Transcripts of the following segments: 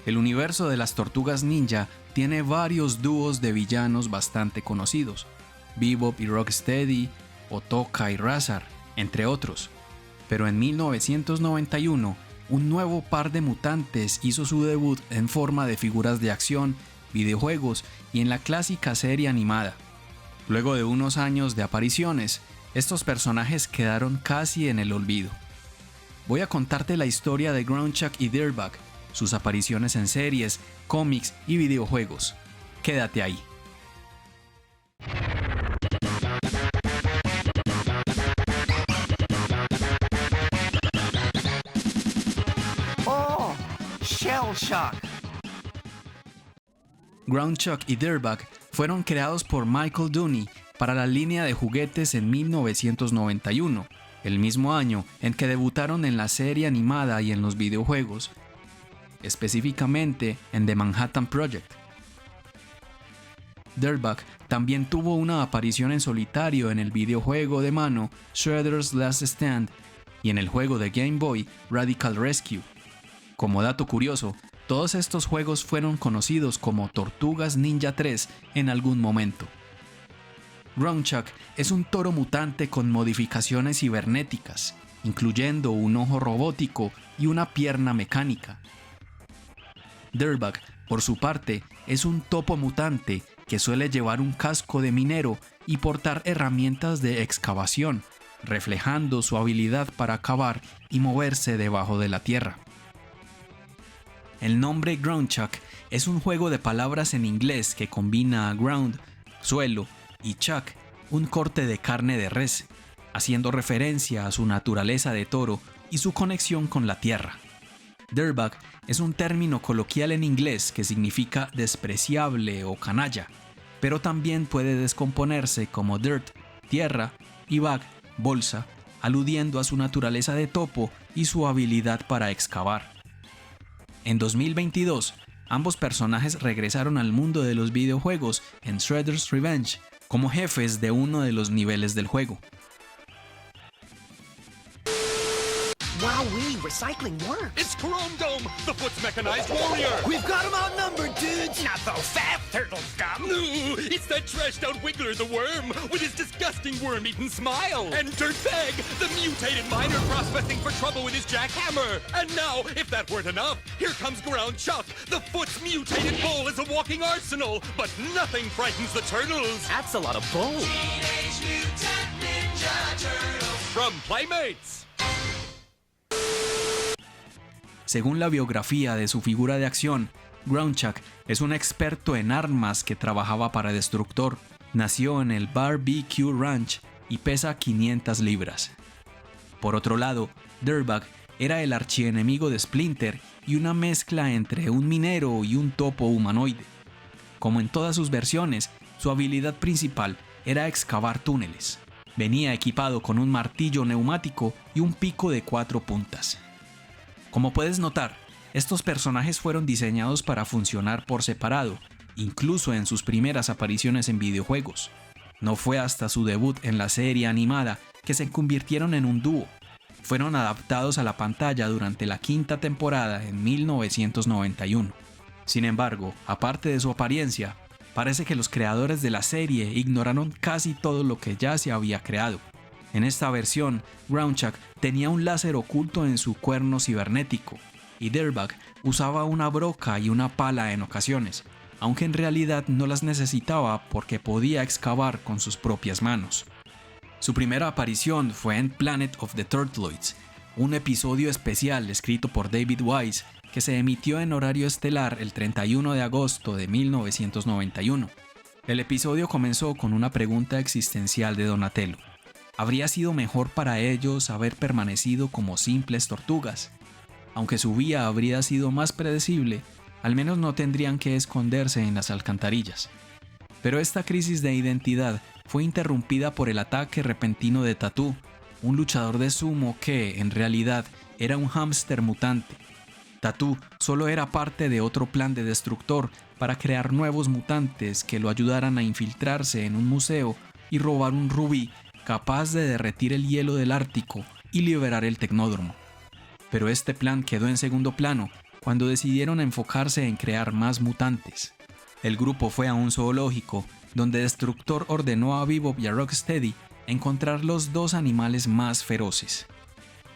El universo de las Tortugas Ninja tiene varios dúos de villanos bastante conocidos, Bebop y Rocksteady, Otoka y Razar, entre otros. Pero en 1991, un nuevo par de mutantes hizo su debut en forma de figuras de acción, videojuegos y en la clásica serie animada. Luego de unos años de apariciones, estos personajes quedaron casi en el olvido. Voy a contarte la historia de Gruntchuck y Dirtbag, sus apariciones en series, cómics y videojuegos. Quédate ahí. Oh, Shell Shock. Gruntchuck y Dirtbag fueron creados por Michael Dooney para la línea de juguetes en 1991, el mismo año en que debutaron en la serie animada y en los videojuegos, específicamente en The Manhattan Project. Dirtbag también tuvo una aparición en solitario en el videojuego de mano Shredder's Last Stand y en el juego de Game Boy Radical Rescue. Como dato curioso, todos estos juegos fueron conocidos como Tortugas Ninja 3 en algún momento. Gruntchuck es un toro mutante con modificaciones cibernéticas, incluyendo un ojo robótico y una pierna mecánica. Dirtbag, por su parte, es un topo mutante que suele llevar un casco de minero y portar herramientas de excavación, reflejando su habilidad para cavar y moverse debajo de la tierra. El nombre Gruntchuck es un juego de palabras en inglés que combina ground, suelo, y chuck, un corte de carne de res, haciendo referencia a su naturaleza de toro y su conexión con la tierra. Dirtbag es un término coloquial en inglés que significa despreciable o canalla, pero también puede descomponerse como dirt, tierra, y bag, bolsa, aludiendo a su naturaleza de topo y su habilidad para excavar. En 2022, ambos personajes regresaron al mundo de los videojuegos en Shredder's Revenge como jefes de uno de los niveles del juego. Wowee, recycling works. It's Chrome Dome, the Foot's mechanized warrior! We've got him outnumbered, dudes. Not so fast, Turtle Scum! No, it's that trashed-out Wiggler the worm, with his disgusting worm-eaten smile! And Dirtbag, the mutated miner prospecting for trouble with his jackhammer! And now, if that weren't enough, here comes Gruntchuck! The Foot's mutated bull is a walking arsenal, but nothing frightens the turtles! That's a lot of bull. Teenage Mutant Ninja Turtles. From Playmates! Según la biografía de su figura de acción, Gruntchuck es un experto en armas que trabajaba para Destructor. Nació en el Barbecue Ranch y pesa 500 libras. Por otro lado, Dirtbag era el archienemigo de Splinter y una mezcla entre un minero y un topo humanoide. Como en todas sus versiones, su habilidad principal era excavar túneles. Venía equipado con un martillo neumático y un pico de 4 puntas. Como puedes notar, estos personajes fueron diseñados para funcionar por separado, incluso en sus primeras apariciones en videojuegos. No fue hasta su debut en la serie animada que se convirtieron en un dúo. Fueron adaptados a la pantalla durante la quinta temporada en 1991. Sin embargo, aparte de su apariencia, parece que los creadores de la serie ignoraron casi todo lo que ya se había creado. En esta versión, Gruntchuck tenía un láser oculto en su cuerno cibernético, y Dirtbag usaba una broca y una pala en ocasiones, aunque en realidad no las necesitaba porque podía excavar con sus propias manos. Su primera aparición fue en Planet of the Turtloids, un episodio especial escrito por David Wise que se emitió en horario estelar el 31 de agosto de 1991. El episodio comenzó con una pregunta existencial de Donatello. ¿Habría sido mejor para ellos haber permanecido como simples tortugas? Aunque su vía habría sido más predecible, al menos no tendrían que esconderse en las alcantarillas. Pero esta crisis de identidad fue interrumpida por el ataque repentino de Tatoo, un luchador de sumo que, en realidad, era un hámster mutante. Tatoo solo era parte de otro plan de Destructor para crear nuevos mutantes que lo ayudaran a infiltrarse en un museo y robar un rubí capaz de derretir el hielo del Ártico y liberar el Tecnódromo. Pero este plan quedó en segundo plano cuando decidieron enfocarse en crear más mutantes. El grupo fue a un zoológico, donde Destructor ordenó a Bebop y a Rocksteady encontrar los dos animales más feroces.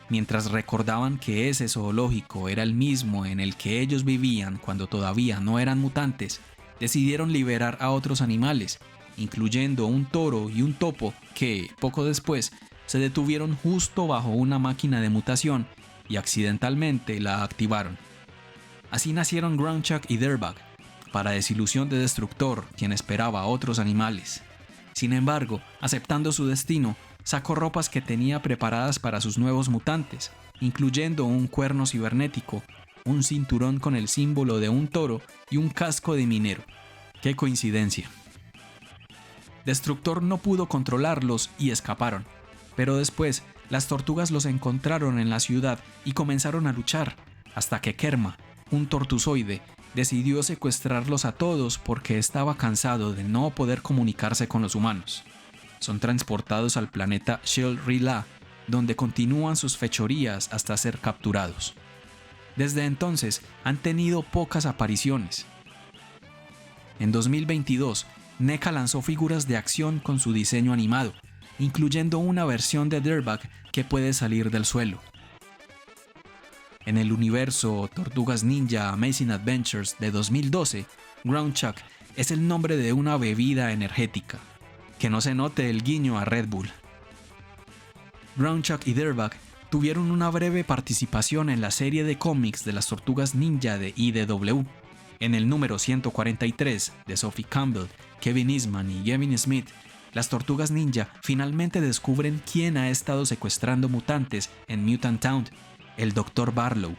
Mientras recordaban que ese zoológico era el mismo en el que ellos vivían cuando todavía no eran mutantes, decidieron liberar a otros animales, incluyendo un toro y un topo que, poco después, se detuvieron justo bajo una máquina de mutación y accidentalmente la activaron. Así nacieron Groundchuck y Dirtbag, para desilusión de Destructor, quien esperaba a otros animales. Sin embargo, aceptando su destino, sacó ropas que tenía preparadas para sus nuevos mutantes, incluyendo un cuerno cibernético, un cinturón con el símbolo de un toro y un casco de minero. ¡Qué coincidencia! Destructor no pudo controlarlos y escaparon, pero después las tortugas los encontraron en la ciudad y comenzaron a luchar, hasta que Kerma, un tortuzoide, decidió secuestrarlos a todos porque estaba cansado de no poder comunicarse con los humanos. Son transportados al planeta Shell-Rila, donde continúan sus fechorías hasta ser capturados. Desde entonces han tenido pocas apariciones. En 2022, NECA lanzó figuras de acción con su diseño animado, incluyendo una versión de Dirtbag que puede salir del suelo. En el universo Tortugas Ninja Amazing Adventures de 2012, Groundchuck es el nombre de una bebida energética. Que no se note el guiño a Red Bull. Groundchuck y Dirtbag tuvieron una breve participación en la serie de cómics de las Tortugas Ninja de IDW. En el número 143 de Sophie Campbell, Kevin Eastman y Kevin Smith, las Tortugas Ninja finalmente descubren quién ha estado secuestrando mutantes en Mutant Town: el Dr. Barlow.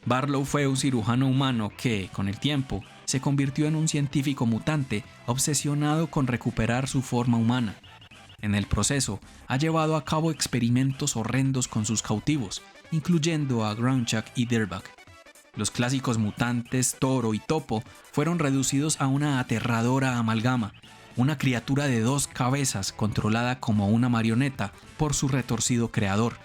Barlow fue un cirujano humano que, con el tiempo, se convirtió en un científico mutante obsesionado con recuperar su forma humana. En el proceso, ha llevado a cabo experimentos horrendos con sus cautivos, incluyendo a Groundchuck y Dirtbag. Los clásicos mutantes Toro y Topo fueron reducidos a una aterradora amalgama, una criatura de 2 cabezas controlada como una marioneta por su retorcido creador.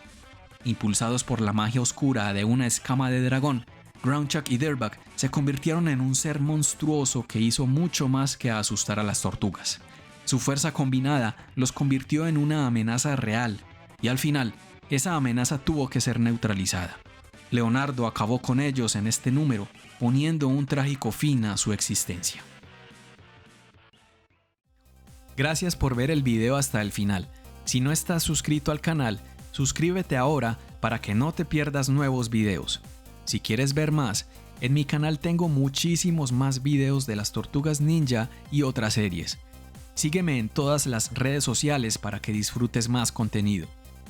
Impulsados por la magia oscura de una escama de dragón, Groundchuck y Dirtbag se convirtieron en un ser monstruoso que hizo mucho más que asustar a las tortugas. Su fuerza combinada los convirtió en una amenaza real, y al final, esa amenaza tuvo que ser neutralizada. Leonardo acabó con ellos en este número, poniendo un trágico fin a su existencia. Gracias por ver el video hasta el final. Si no estás suscrito al canal, suscríbete ahora para que no te pierdas nuevos videos. Si quieres ver más, en mi canal tengo muchísimos más videos de las Tortugas Ninja y otras series. Sígueme en todas las redes sociales para que disfrutes más contenido.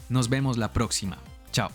Nos vemos la próxima. Chao.